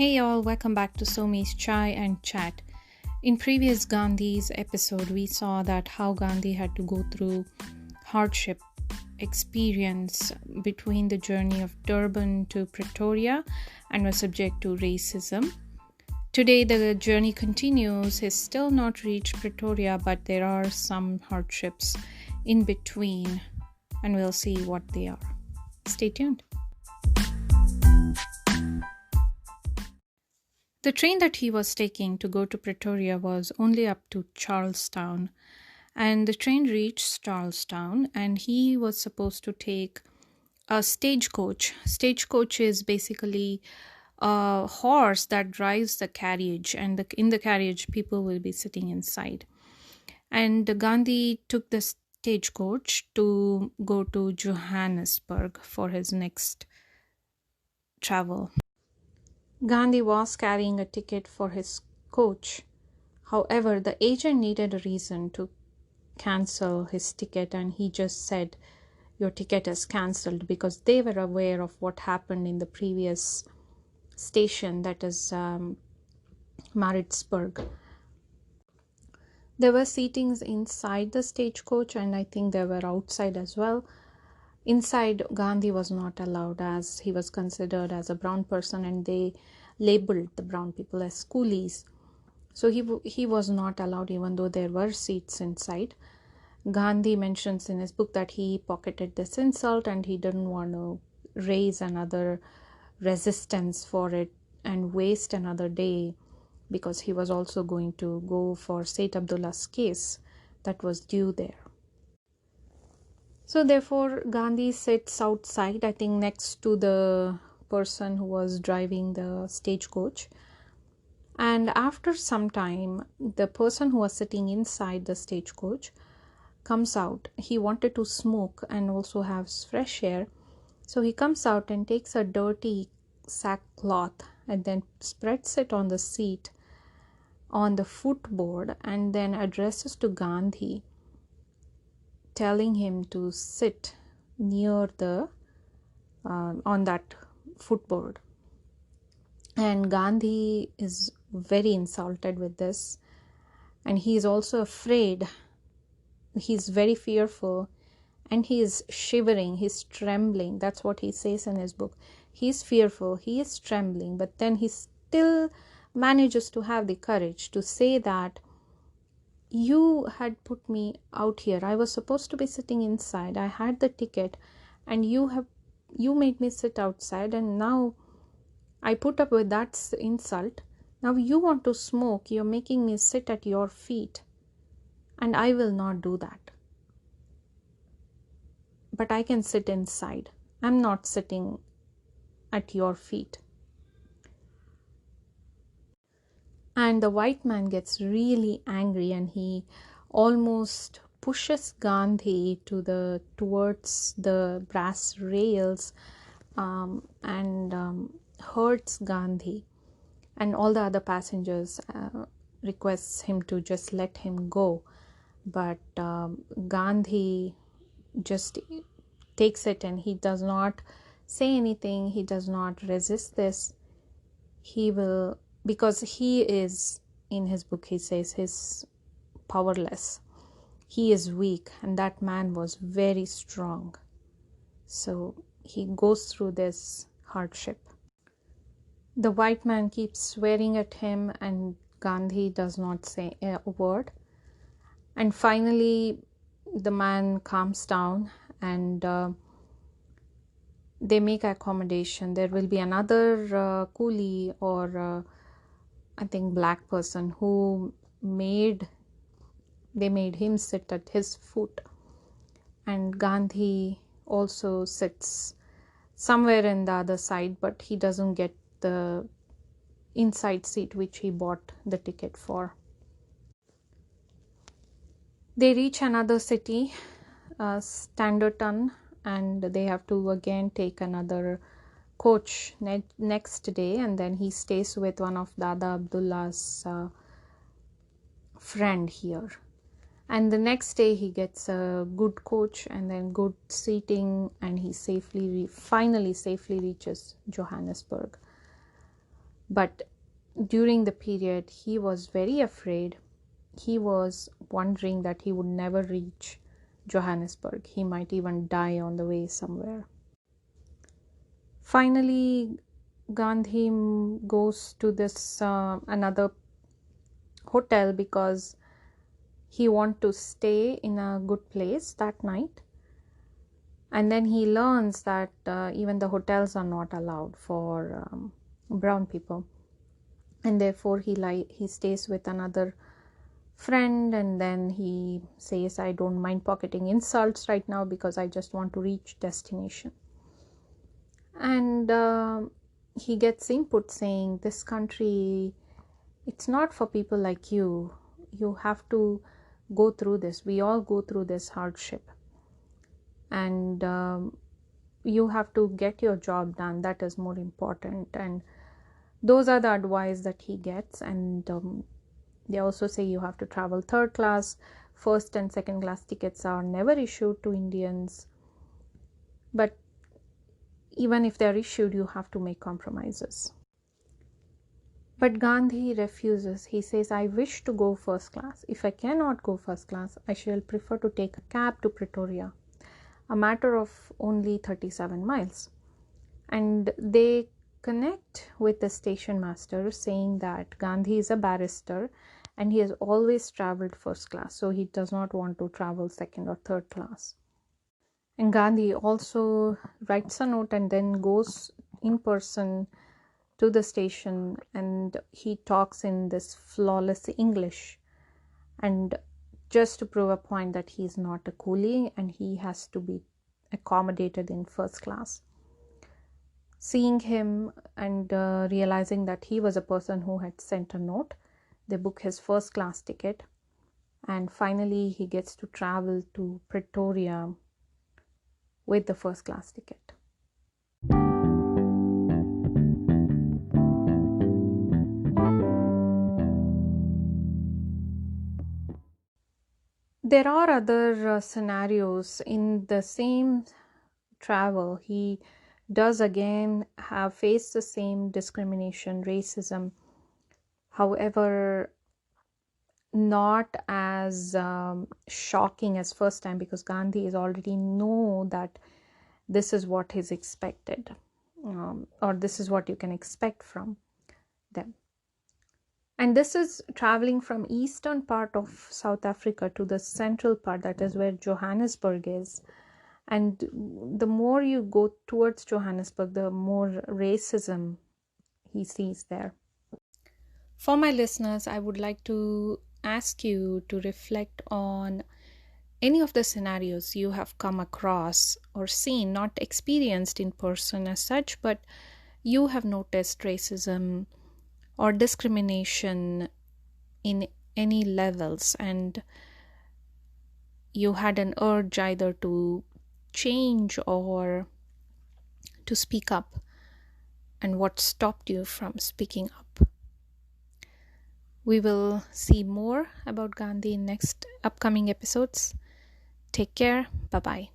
Hey y'all, welcome back to Somi's Chai and Chat. In previous Gandhi's episode, we saw that how Gandhi had to go through hardship experience between the journey of Durban to Pretoria and was subject to racism. Today the journey continues. He's still not reached Pretoria, but there are some hardships in between and we'll see what they are. Stay tuned. The train that he was taking to go to Pretoria was only up to Charlestown, and the train reached Charlestown and he was supposed to take a stagecoach. Stagecoach is basically a horse that drives the carriage, and in the carriage people will be sitting inside. And Gandhi took the stagecoach to go to Johannesburg for his next travel. Gandhi was carrying a ticket for his coach. However, the agent needed a reason to cancel his ticket, and he just said, "Your ticket is cancelled," because they were aware of what happened in the previous station, that is Maritzburg. There were seatings inside the stagecoach, and I think there were outside as well. Inside, Gandhi was not allowed as he was considered as a brown person, and they labeled the brown people as coolies. So he was not allowed, even though there were seats inside. Gandhi mentions in his book that he pocketed this insult and he didn't want to raise another resistance for it and waste another day, because he was also going to go for Saint Abdullah's case that was due there. So therefore, Gandhi sits outside, I think next to the person who was driving the stagecoach. And after some time, the person who was sitting inside the stagecoach comes out. He wanted to smoke and also have fresh air. So he comes out and takes a dirty sackcloth and then spreads it on the seat, on the footboard, and then addresses to Gandhi, telling him to sit near the on that footboard. And Gandhi is very insulted with this, and he is also afraid. He's very fearful, and he is shivering, he's trembling. That's what he says in his book. He's fearful, he is trembling, but then he still manages to have the courage to say that you had put me out here. I was supposed to be sitting inside. I had the ticket, and you made me sit outside, and now I put up with that insult. Now you want to smoke. You're making me sit at your feet, and I will not do that. But I can sit inside. I'm not sitting at your feet. And the white man gets really angry, and he almost pushes Gandhi towards the brass rails and hurts Gandhi. And all the other passengers requests him to just let him go. But Gandhi just takes it, and he does not say anything. He does not resist this. He will, because he is, in his book he says, he's powerless. He is weak, and that man was very strong. So he goes through this hardship. The white man keeps swearing at him, and Gandhi does not say a word. And finally, the man calms down, and they make accommodation. There will be another coolie or I think black person who made him sit at his foot, and Gandhi also sits somewhere in the other side, but he doesn't get the inside seat which he bought the ticket for. They reach another city, Standerton, and they have to again take another coach next day, and then he stays with one of Dada Abdullah's friend here. And the next day he gets a good coach and then good seating, and he finally safely reaches Johannesburg. But during the period, he was very afraid. He was wondering that he would never reach Johannesburg. He might even die on the way somewhere. Finally, Gandhi goes to this another hotel because he want to stay in a good place that night. And then he learns that even the hotels are not allowed for brown people, and therefore he stays with another friend, and then he says, I don't mind pocketing insults right now because I just want to reach destination. And he gets input saying, this country, it's not for people like you. You have to go through this. We all go through this hardship, and you have to get your job done. That is more important. And those are the advice that he gets. And they also say you have to travel third class. First and second class tickets are never issued to Indians, but even if they're issued, you have to make compromises. But Gandhi refuses. He says, I wish to go first class. If I cannot go first class, I shall prefer to take a cab to Pretoria, a matter of only 37 miles. And they connect with the station master, saying that Gandhi is a barrister and he has always traveled first class, so he does not want to travel second or third class. And Gandhi also writes a note and then goes in person to the station, and he talks in this flawless English, and just to prove a point that he is not a coolie and he has to be accommodated in first class. Seeing him and realizing that he was a person who had sent a note, they book his first class ticket, and finally he gets to travel to Pretoria with the first class ticket. There are other scenarios in the same travel. He does again have faced the same discrimination, racism, however not as shocking as first time, because Gandhi is already know that this is what is expected, or this is what you can expect from them. And this is traveling from eastern part of South Africa to the central part, that is where Johannesburg is. And the more you go towards Johannesburg, the more racism he sees there. For my listeners, I would like to ask you to reflect on any of the scenarios you have come across or seen, not experienced in person as such, but you have noticed racism or discrimination in any levels, and you had an urge either to change or to speak up, and what stopped you from speaking up. We will see more about Gandhi in next upcoming episodes. Take care. Bye-bye.